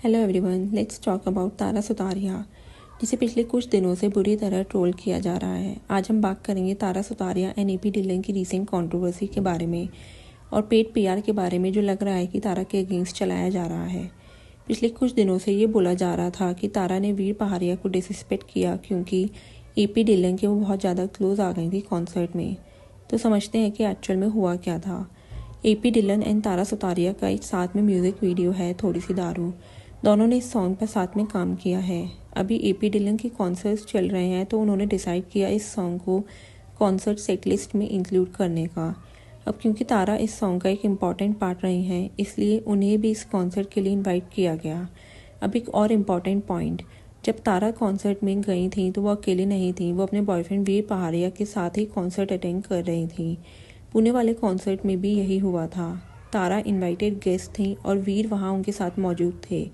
Hello everyone, let's talk about Tara Sutaria, जिसे पिछले कुछ दिनों से बुरी तरह ट्रोल किया जा रहा है। आज हम बात करेंगे Tara Sutaria and AP Dylan की रीसेंट कंट्रोवर्सी के बारे में और पेड पीआर के बारे में जो लग रहा है कि तारा के अगेंस्ट चलाया जा रहा है। पिछले कुछ दिनों से ये बोला जा रहा था कि तारा ने वीर पहाड़िया को डिसरिस्पेक्ट किया क्योंकि एपी डिलन के वो बहुत ज़्यादा क्लोज आ गई थी कॉन्सर्ट में। तो समझते हैं कि एक्चुअल में हुआ क्या था। AP Dylan and Tara Sutaria का एक साथ में म्यूज़िक वीडियो है थोड़ी सी दारू। दोनों ने इस सॉन्ग पर साथ में काम किया है। अभी एपी डिलन के कॉन्सर्ट्स चल रहे हैं तो उन्होंने डिसाइड किया इस सॉन्ग को कॉन्सर्ट सेट लिस्ट में इंक्लूड करने का। अब क्योंकि तारा इस सॉन्ग का एक इम्पॉर्टेंट पार्ट रही हैं, इसलिए उन्हें भी इस कॉन्सर्ट के लिए इनवाइट किया गया। अब एक और इम्पॉर्टेंट पॉइंट, जब तारा कॉन्सर्ट में गई थी तो वो अकेले नहीं थी, वो अपने बॉयफ्रेंड वीर पहाड़िया के साथ ही कॉन्सर्ट अटेंड कर रही थी। पुणे वाले कॉन्सर्ट में भी यही हुआ था। तारा इन्वाइटेड गेस्ट थी और वीर वहाँ उनके साथ मौजूद थे।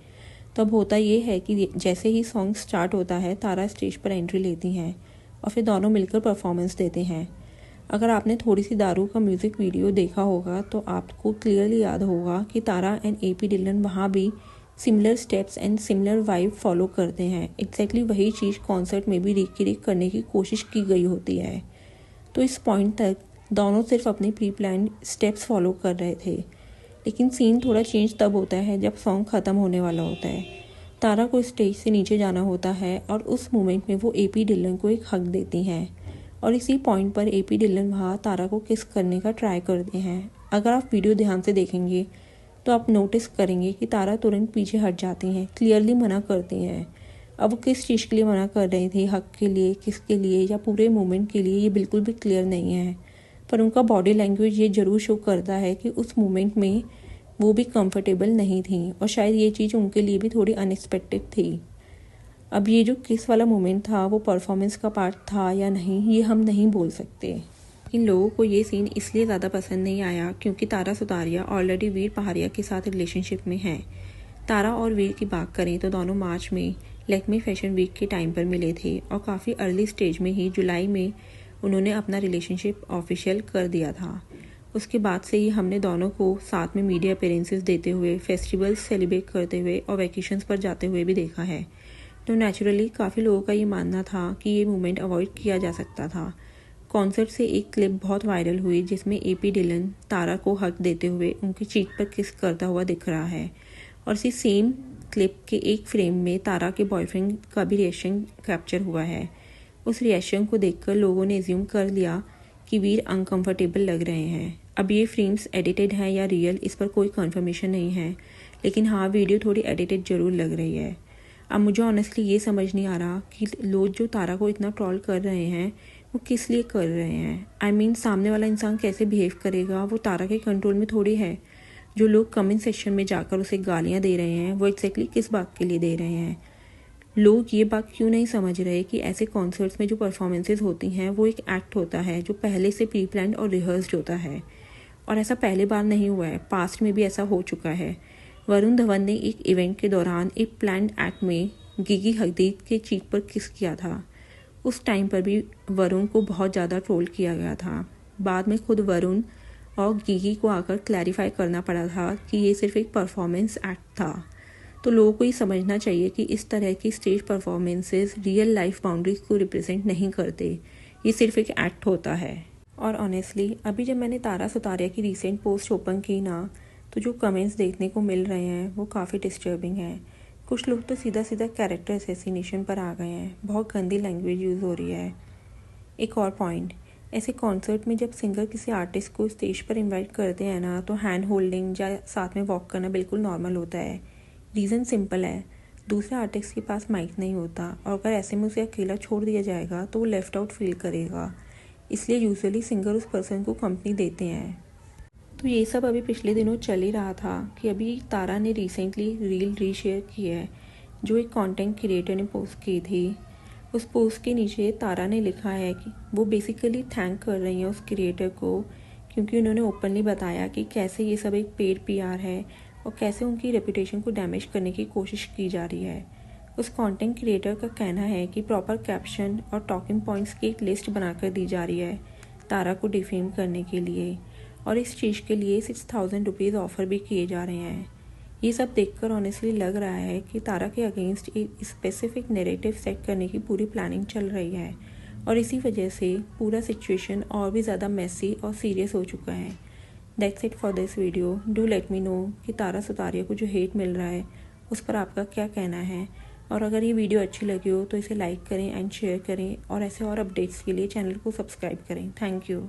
तब होता ये है कि जैसे ही सॉन्ग स्टार्ट होता है तारा स्टेज पर एंट्री लेती हैं और फिर दोनों मिलकर परफॉर्मेंस देते हैं। अगर आपने थोड़ी सी दारू का म्यूज़िक वीडियो देखा होगा तो आपको क्लियरली याद होगा कि तारा एंड एपी डिलन वहाँ भी similar steps and similar vibe follow करते हैं। एग्जैक्टली वही चीज़ कॉन्सर्ट में भी रिक्रिएट करने की कोशिश की गई होती है। तो इस पॉइंट तक दोनों सिर्फ अपने प्री प्लान स्टेप्स फॉलो कर रहे थे, लेकिन सीन थोड़ा चेंज तब होता है जब सॉन्ग ख़त्म होने वाला होता है। तारा को स्टेज से नीचे जाना होता है और उस मोमेंट में वो एपी डिलन को एक हक देती हैं और इसी पॉइंट पर एपी डिलन वहाँ तारा को किस करने का ट्राई करते हैं। अगर आप वीडियो ध्यान से देखेंगे तो आप नोटिस करेंगे कि तारा तुरंत पीछे हट जाती हैं, क्लियरली मना करती हैं। अब वो किस चीज़ के लिए मना कर रही थी, हक के लिए, किसके लिए या पूरे मोमेंट के लिए, ये बिल्कुल भी क्लियर नहीं है। पर उनका बॉडी लैंग्वेज ये ज़रूर शो करता है कि उस मोमेंट में वो भी कंफर्टेबल नहीं थी और शायद ये चीज़ उनके लिए भी थोड़ी अनएक्सपेक्टेड थी। अब ये जो किस वाला मोमेंट था वो परफॉर्मेंस का पार्ट था या नहीं, ये हम नहीं बोल सकते। इन लोगों को ये सीन इसलिए ज़्यादा पसंद नहीं आया क्योंकि तारा सुतारिया ऑलरेडी वीर पहाड़िया के साथ रिलेशनशिप में हैं। तारा और वीर की बात करें तो दोनों मार्च में लैक्मे फैशन वीक के टाइम पर मिले थे और काफ़ी अर्ली स्टेज में ही जुलाई में उन्होंने अपना रिलेशनशिप ऑफिशियल कर दिया था। उसके बाद से ही हमने दोनों को साथ में मीडिया अपीयरेंसेस देते हुए, फेस्टिवल्स सेलिब्रेट करते हुए और वैकेशंस पर जाते हुए भी देखा है। तो नेचुरली काफ़ी लोगों का ये मानना था कि ये मोमेंट अवॉइड किया जा सकता था। कॉन्सर्ट से एक क्लिप बहुत वायरल हुई जिसमें एपी डिलन तारा को हक देते हुए उनकी चीक पर किस करता हुआ दिख रहा है और इसी सेम क्लिप के एक फ्रेम में तारा के बॉयफ्रेंड का भी रिएक्शन कैप्चर हुआ है। उस रिएक्शन को देखकर लोगों ने एज्यूम कर लिया कि वीर अनकंफर्टेबल लग रहे हैं। अब ये फ्रेम्स एडिटेड हैं या रियल, इस पर कोई कंफर्मेशन नहीं है, लेकिन हाँ वीडियो थोड़ी एडिटेड ज़रूर लग रही है। अब मुझे ऑनेस्टली ये समझ नहीं आ रहा कि लोग जो तारा को इतना ट्रोल कर रहे हैं वो किस लिए कर रहे हैं। आई मीन सामने वाला इंसान कैसे बिहेव करेगा वो तारा के कंट्रोल में थोड़ी है। जो लोग कमेंट सेक्शन में जाकर उसे गालियाँ दे रहे हैं वो एग्जैक्टली किस बात के लिए दे रहे हैं। लोग ये बात क्यों नहीं समझ रहे कि ऐसे कॉन्सर्ट्स में जो परफॉर्मेंसेज होती हैं वो एक एक्ट होता है जो पहले से प्री प्लान्ड और रिहर्स्ड होता है और ऐसा पहले बार नहीं हुआ है, पास्ट में भी ऐसा हो चुका है। वरुण धवन ने एक इवेंट के दौरान एक प्लान्ड एक्ट में गिगी हदीद के चीक पर किस किया था। उस टाइम पर भी वरुण को बहुत ज़्यादा ट्रोल किया गया था। बाद में खुद वरुण और गिगी को आकर क्लैरिफाई करना पड़ा था कि ये सिर्फ एक परफॉर्मेंस एक्ट था। तो लोगों को ये समझना चाहिए कि इस तरह की stage performances real life boundaries को रिप्रेजेंट नहीं करते, ये सिर्फ एक एक्ट होता है। और ऑनेस्टली अभी जब मैंने तारा सुतारिया की रीसेंट पोस्ट ओपन की ना, तो जो कमेंट्स देखने को मिल रहे हैं वो काफ़ी डिस्टर्बिंग हैं। कुछ लोग तो सीधा सीधा कैरेक्टर असैसिनेशन पर आ गए हैं, बहुत गंदी लैंग्वेज यूज़ हो रही है। एक और पॉइंट, ऐसे कॉन्सर्ट में जब सिंगर किसी आर्टिस्ट को स्टेज पर इन्वाइट करते हैं ना तो हैंड होल्डिंग या साथ में वॉक करना बिल्कुल नॉर्मल होता है। रीज़न सिंपल है, दूसरे आर्टिस्ट के पास माइक नहीं होता और अगर ऐसे में उसे अकेला छोड़ दिया जाएगा तो वो लेफ्ट आउट फील करेगा, इसलिए यूजुअली सिंगर उस पर्सन को कंपनी देते हैं। तो ये सब अभी पिछले दिनों चल ही रहा था कि अभी तारा ने रिसेंटली रील रीशेयर की है जो एक कंटेंट क्रिएटर ने पोस्ट की थी। उस पोस्ट के नीचे तारा ने लिखा है कि वो बेसिकली थैंक कर रही हैं उस क्रिएटर को क्योंकि उन्होंने ओपनली बताया कि कैसे ये सब एक पेड पीआर है और कैसे उनकी रेपुटेशन को डैमेज करने की कोशिश की जा रही है। उस कंटेंट क्रिएटर का कहना है कि प्रॉपर कैप्शन और टॉकिंग पॉइंट्स की एक लिस्ट बनाकर दी जा रही है तारा को डिफेम करने के लिए और इस चीज़ के लिए 6000 रुपीज़ ऑफ़र भी किए जा रहे हैं। ये सब देखकर ऑनेस्टली लग रहा है कि तारा के अगेंस्ट एक स्पेसिफिक नैरेटिव सेट करने की पूरी प्लानिंग चल रही है और इसी वजह से पूरा सिचुएशन और भी ज़्यादा मैसी और सीरियस हो चुका है। That's it for this video. Do let me know कि तारा सुतारिया को जो हेट मिल रहा है उस पर आपका क्या कहना है, और अगर ये वीडियो अच्छी लगी हो तो इसे लाइक करें एंड शेयर करें, और ऐसे और अपडेट्स के लिए चैनल को सब्सक्राइब करें। Thank you.